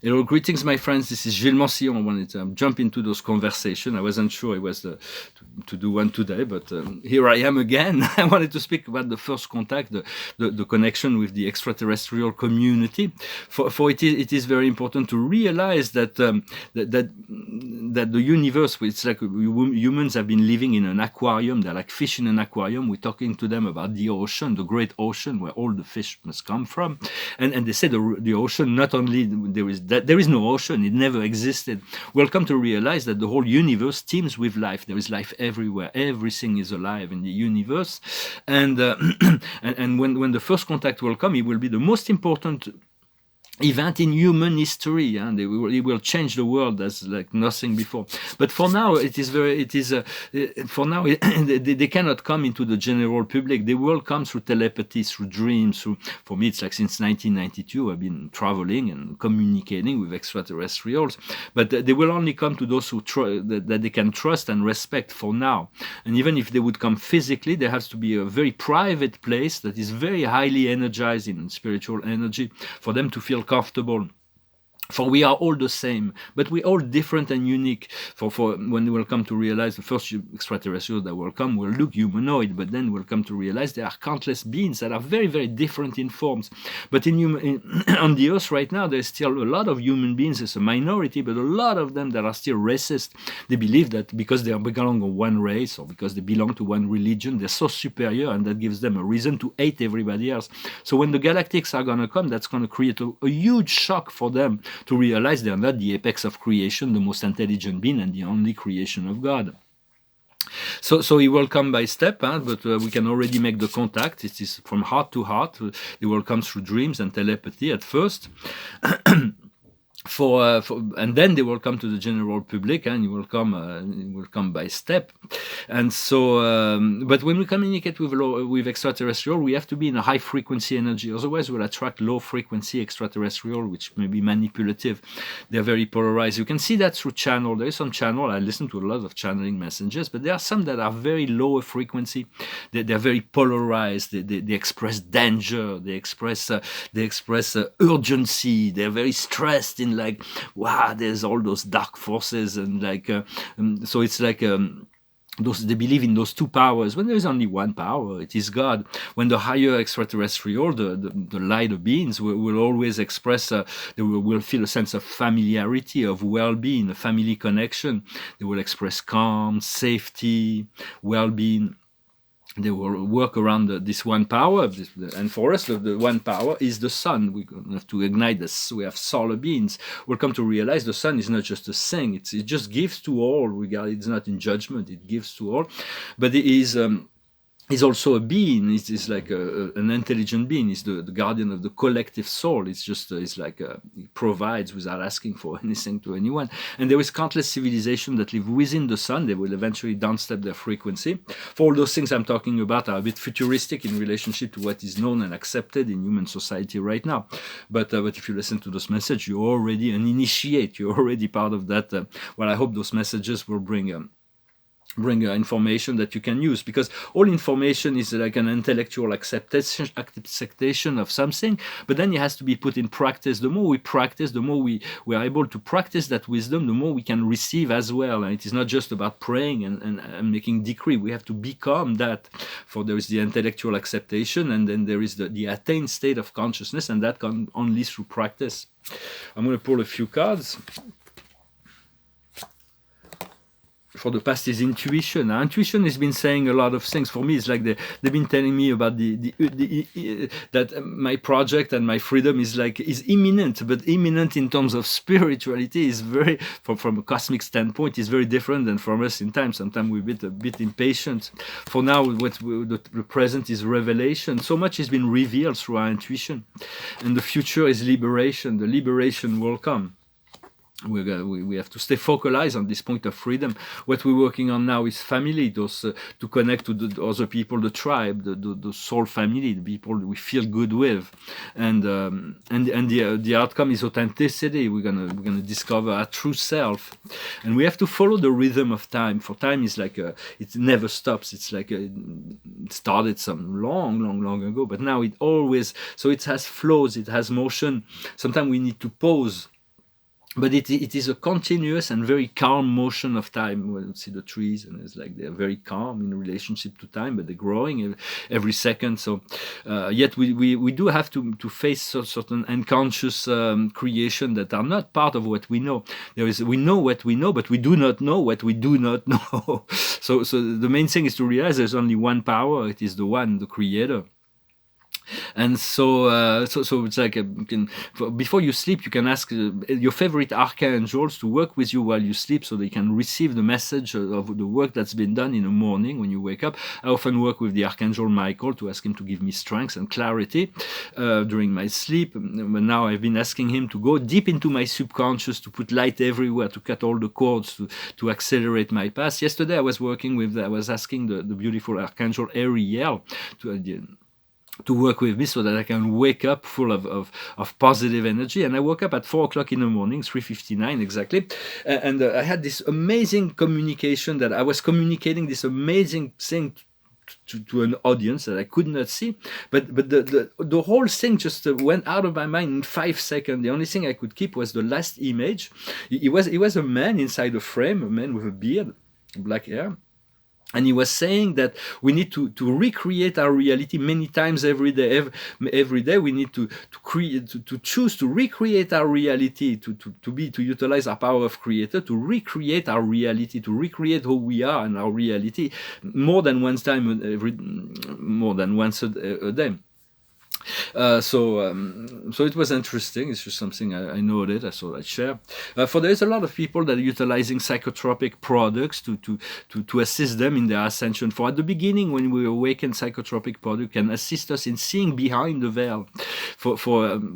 Hello, greetings, my friends. This is Gillesmansillon. I wanted to jump into those conversations. I wasn't sure it was to do one today, but here I am again. I wanted to speak about the first contact, the connection with the extraterrestrial community. For it is very important to realize that that the universe, it's like humans have been living in an aquarium. They're like fish in an aquarium. We're talking to them about the ocean, the great ocean, where all the fish must come from. And they say the ocean, not only there is no ocean, it never existed. We'll come to realize that the whole universe teems with life. There is life everywhere. Everything is alive in the universe. And and when the first contact will come, it will be the most important event in human history, and it will change the world as like nothing before. But for now, for now they cannot come into the general public. They will come through telepathy, through dreams. For me, it's like since 1992, I've been traveling and communicating with extraterrestrials. But they will only come to those who that they can trust and respect for now. And even if they would come physically, there has to be a very private place that is very highly energized in spiritual energy for them to feel comfortable. For we are all the same, but we're all different and unique. For when we will come to realize the first extraterrestrials that will come will look humanoid, but then we'll come to realize there are countless beings that are very, very different in forms. But on the earth right now, there's still a lot of human beings. It's a minority, but a lot of them that are still racist. They believe that because they belong to one race or because they belong to one religion, they're so superior, and that gives them a reason to hate everybody else. So when the galactics are going to come, that's going to create a huge shock for them to realize they are not the apex of creation, the most intelligent being, and the only creation of God. So he will come by step, but we can already make the contact. It is from heart to heart. It will come through dreams and telepathy at first. And then they will come to the general public, and it will come by step. And so, but when we communicate with extraterrestrial, we have to be in a high frequency energy. Otherwise, we'll attract low frequency extraterrestrial, which may be manipulative. They're very polarized. You can see that through channel. There is some channel. I listen to a lot of channeling messages, but there are some that are very low frequency. They're very polarized. They express danger. They express urgency. They're very stressed in like, wow, there's all those dark forces, and like so it's like they believe in those two powers when there is only one power. It is God. When the higher extraterrestrial, the lighter beings will always express, they will feel a sense of familiarity, of well-being, a family connection. They will express calm, safety, well-being. They will work around this one power, and for us, the one power is the sun. We have to ignite this. We have solar beings. We'll come to realize the sun is not just a thing; it just gives to all. It's not in judgment; it gives to all. But it is. He's also a being. He's like an intelligent being. He's the guardian of the collective soul. It's just he provides without asking for anything to anyone. And there is countless civilizations that live within the sun. They will eventually downstep their frequency. For all those things I'm talking about are a bit futuristic in relationship to what is known and accepted in human society right now. But if you listen to this message, you're already an initiate. You're already part of that. Well, I hope those messages will bring information that you can use, because all information is like an intellectual acceptation of something, but then it has to be put in practice. The more we practice, the more we are able to practice that wisdom, the more we can receive as well. And it is not just about praying and making decree. We have to become that. For there is the intellectual acceptation, and then there is the attained state of consciousness, and that comes only through practice. I'm going to pull a few cards. For the past is intuition. Now, intuition has been saying a lot of things. For me, it's like they've been telling me about that my project and my freedom is imminent, but imminent in terms of spirituality is very, from a cosmic standpoint, is very different than from us in time. Sometimes we're a bit impatient. For now, the present is revelation. So much has been revealed through our intuition, and the future is liberation. The liberation will come. We have to stay focalized on this point of freedom. What we're working on now is family, those to connect to the other people, the tribe, the soul family, the people we feel good with, and the outcome is authenticity. We're gonna discover our true self, and we have to follow the rhythm of time. For time is like it never stops. It's like it started some long ago, but now it always, so it has flows, it has motion. Sometimes we need to pause but it is a continuous and very calm motion of time. When you see the trees, and it's like they're very calm in relationship to time, but they're growing every second. So yet we do have to face certain unconscious creation that are not part of what we know. We know what we know, but we do not know what we do not know. So the main thing is to realize there's only one power. It is the one, the Creator. And so it's like before you sleep, you can ask your favorite archangels to work with you while you sleep, so they can receive the message of the work that's been done in the morning when you wake up. I often work with the Archangel Michael to ask him to give me strength and clarity during my sleep. But now I've been asking him to go deep into my subconscious, to put light everywhere, to cut all the cords, to accelerate my path. Yesterday I was asking the beautiful Archangel Ariel to work with me so that I can wake up full of positive energy. And I woke up at 4 o'clock in the morning, 3:59 exactly. And I had this amazing communication that I was communicating this amazing thing to an audience that I could not see, but the whole thing just went out of my mind in 5 seconds. The only thing I could keep was the last image. He was a man inside a frame, a man with a beard, black hair. And he was saying that we need to recreate our reality many times every day. Every day we need to choose to recreate our reality, to utilize our power of creator, to recreate our reality, to recreate who we are and our reality more than once a day. So it was interesting. It's just something I noted. I thought I'd share. For there's a lot of people that are utilizing psychotropic products to assist them in their ascension. For at the beginning, when we awaken, psychotropic product can assist us in seeing behind the veil. For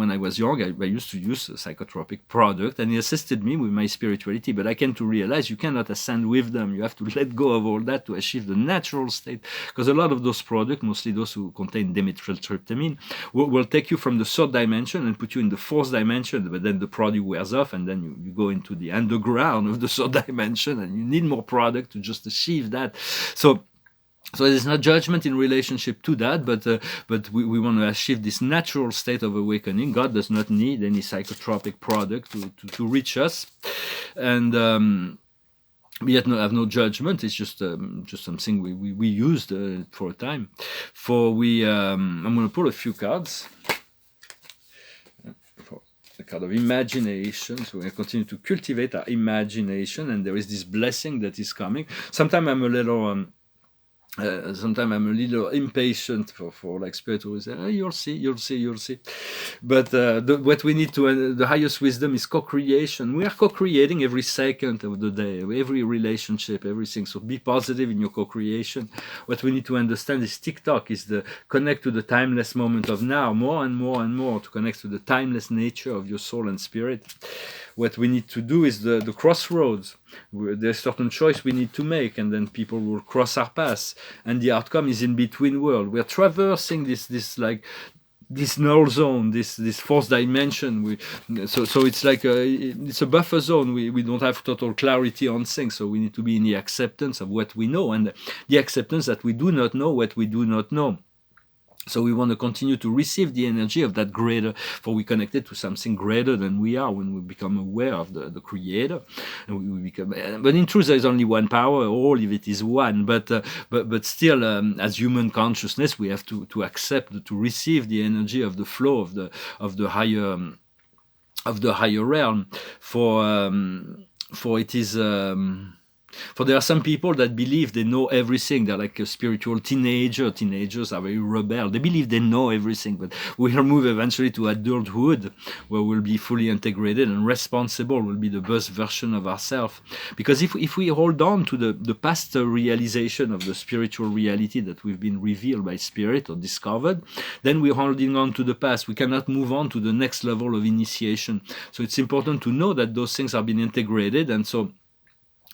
when I was young, I used to use a psychotropic product, and it assisted me with my spirituality. But I came to realize you cannot ascend with them. You have to let go of all that to achieve the natural state. Because a lot of those products, mostly those who contain dimethyltryptamine, will take you from the third dimension and put you in the fourth dimension, but then the product wears off, and then you go into the underground of the third dimension, and you need more product to just achieve that. So there's no judgment in relationship to that, but we want to achieve this natural state of awakening. God does not need any psychotropic product to reach us, and we have no judgment. It's just something we used for a time. I'm going to pull a few cards. For the card of imagination. So we're going to continue to cultivate our imagination, and there is this blessing that is coming. Sometimes I'm a little impatient for like spirit who say, oh, you'll see. But what we need to, the highest wisdom is co-creation. We are co-creating every second of the day, every relationship, everything. So be positive in your co-creation. What we need to understand is TikTok is connect to the timeless moment of now, more and more and more, to connect to the timeless nature of your soul and spirit. What we need to do is the crossroads. There's certain choice we need to make, and then people will cross our paths, and the outcome is in between world. We're traversing this null zone, this fourth dimension. So it's like it's a buffer zone. We don't have total clarity on things, so we need to be in the acceptance of what we know, and the acceptance that we do not know what we do not know. So we want to continue to receive the energy of that greater, for we connected to something greater than we are when we become aware of the Creator. And we become, but in truth, there is only one power. All of it is one. But still, as human consciousness, we have to accept, to receive the energy of the flow of the higher realm. For it is. For there are some people that believe they know everything. They're like a spiritual teenager. Teenagers are very rebel. They believe they know everything, but we'll move eventually to adulthood, where we'll be fully integrated and responsible. We'll be the best version of ourselves. Because if we hold on to the past realization of the spiritual reality that we've been revealed by spirit or discovered, then we're holding on to the past. We cannot move on to the next level of initiation. So it's important to know that those things have been integrated, and so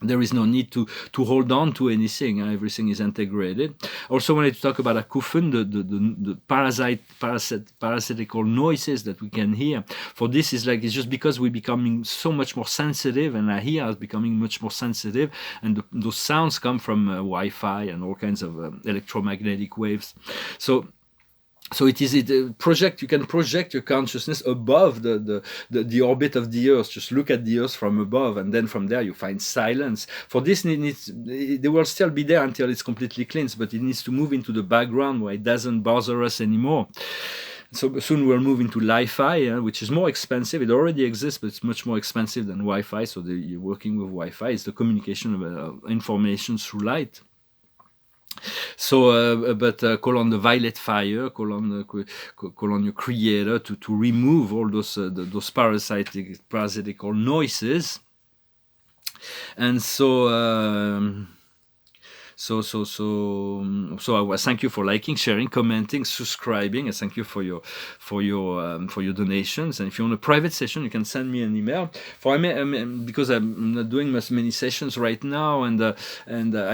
there is no need to hold on to anything. Everything is integrated. Also, when I talk about akufen, the parasitical noises that we can hear, for this is like, it's just because we're becoming so much more sensitive, and our ear is becoming much more sensitive, and those sounds come from Wi-Fi and all kinds of electromagnetic waves. So So it is you can project your consciousness above the orbit of the earth. Just look at the earth from above, and then from there you find silence. For this, they will still be there until it's completely cleansed, but it needs to move into the background where it doesn't bother us anymore. So soon we'll move into Li-Fi, which is more expensive. It already exists, but it's much more expensive than Wi-Fi. So you're working with Wi-Fi. It's the communication of information through light. So, call on the violet fire, call on your creator to remove all those parasitical noises. And so I thank you for liking, sharing, commenting, subscribing. I thank you for your donations. And if you want a private session, you can send me an email. Because I'm not doing many sessions right now, and I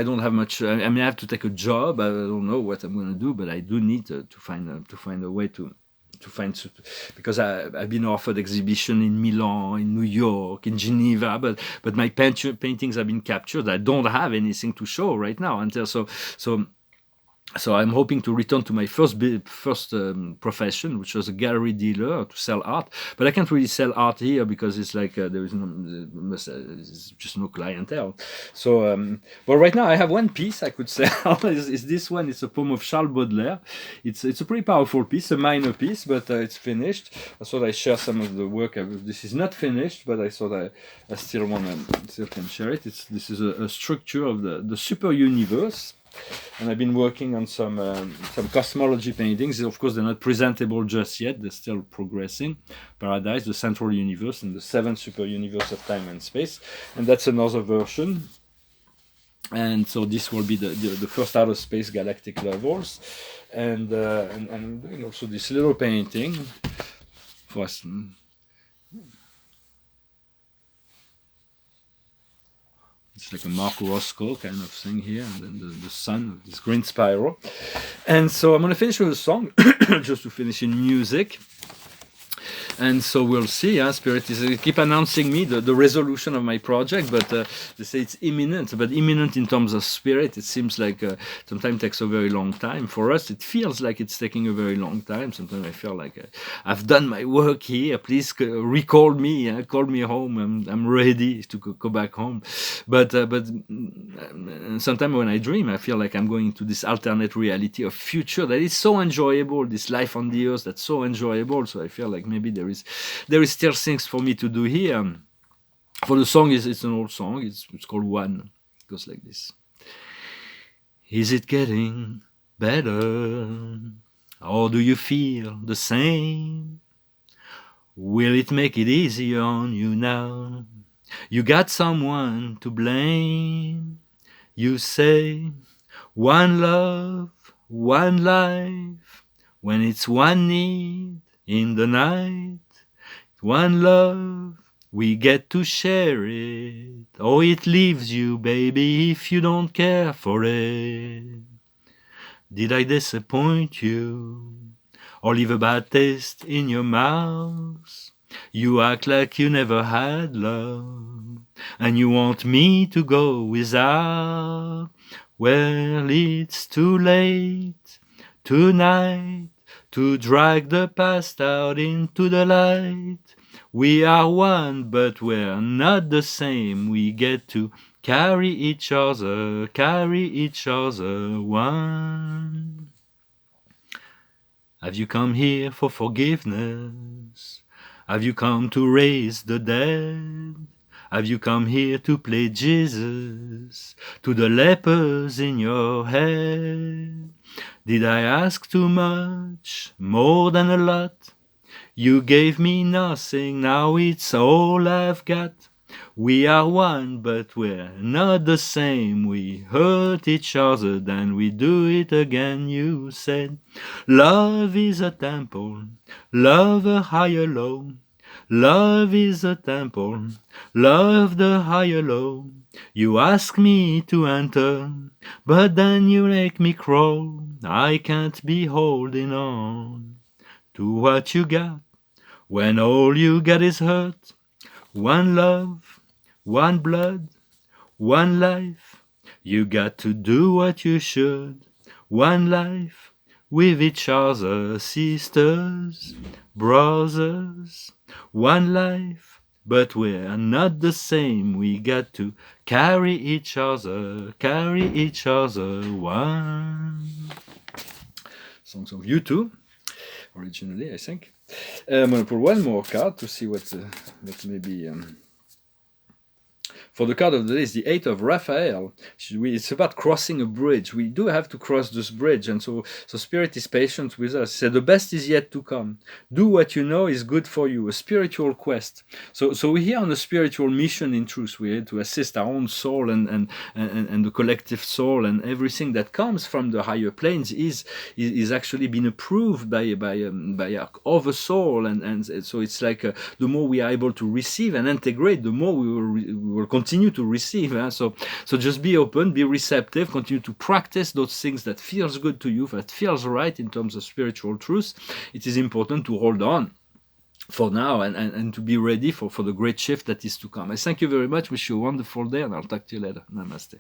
don't have much. I have to take a job. I don't know what I'm going to do, but I do need to find a way to find, because I've been offered exhibition in Milan, in New York, in Geneva, but my paintings have been captured. I don't have anything to show right now until so I'm hoping to return to my first profession, which was a gallery dealer, to sell art. But I can't really sell art here because it's like there's just no clientele. So, but right now I have one piece I could sell. is this one? It's a poem of Charles Baudelaire. It's a pretty powerful piece, a minor piece, but it's finished. I thought I share some of the work. This is not finished, but I thought I still can share it. This is a structure of the super universe. And I've been working on some cosmology paintings. Of course, they're not presentable just yet. They're still progressing. Paradise, the central universe, and the seventh super universe of time and space. And that's another version. And so this will be the first outer space galactic levels. And I'm doing also this little painting for us. It's like a Mark Roscoe kind of thing here, and then the sun, this green spiral. And so I'm going to finish with a song, just to finish in music. And so we'll see. Spirit is keep announcing me the resolution of my project, but they say it's imminent. But imminent in terms of spirit, it seems like sometimes takes a very long time. For us, it feels like it's taking a very long time. Sometimes I feel like I've done my work here. Please recall me. Call me home. I'm ready to go back home. But sometimes when I dream, I feel like I'm going to this alternate reality of future that is so enjoyable. This life on the earth that's so enjoyable. So I feel like maybe there is still things for me to do here. For the song, it's an old song. It's called One. It goes like this. Is it getting better? Or do you feel the same? Will it make it easier on you now? You got someone to blame. You say, one love, one life, when it's one need in the night, one love, we get to share it. Oh, it leaves you, baby, if you don't care for it. Did I disappoint you? Or leave a bad taste in your mouth? You act like you never had love, and you want me to go without. Well, it's too late tonight to drag the past out into the light. We are one, but we're not the same. We get to carry each other one. Have you come here for forgiveness? Have you come to raise the dead? Have you come here to play Jesus to the lepers in your head? Did I ask too much, more than a lot? You gave me nothing, now it's all I've got. We are one, but we're not the same. We hurt each other, then we do it again. You said, love is a temple, love a higher low. Love is a temple, love the higher low. You ask me to enter, but then you make me crawl. I can't be holding on to what you got when all you got is hurt. One love, one blood, one life. You got to do what you should. One life, with each other, sisters, brothers, one life, but we're not the same. We got to carry each other, one. Songs of U2, originally, I think. I'm going to pull one more card to see what maybe... For the card of the day is the 8 of Raphael. It's about crossing a bridge. We do have to cross this bridge, and so Spirit is patient with us. He said, the best is yet to come. Do what you know is good for you, a spiritual quest. So we're here on a spiritual mission in truth. We're here to assist our own soul and the collective soul, and everything that comes from the higher planes is actually been approved by our other soul, and so it's like the more we are able to receive and integrate, the more we will continue to receive. So just be open, be receptive, continue to practice those things that feels good to you, that feels right in terms of spiritual truth. It is important to hold on for now and to be ready for the great shift that is to come. I thank you very much. Wish you a wonderful day, and I'll talk to you later. Namaste.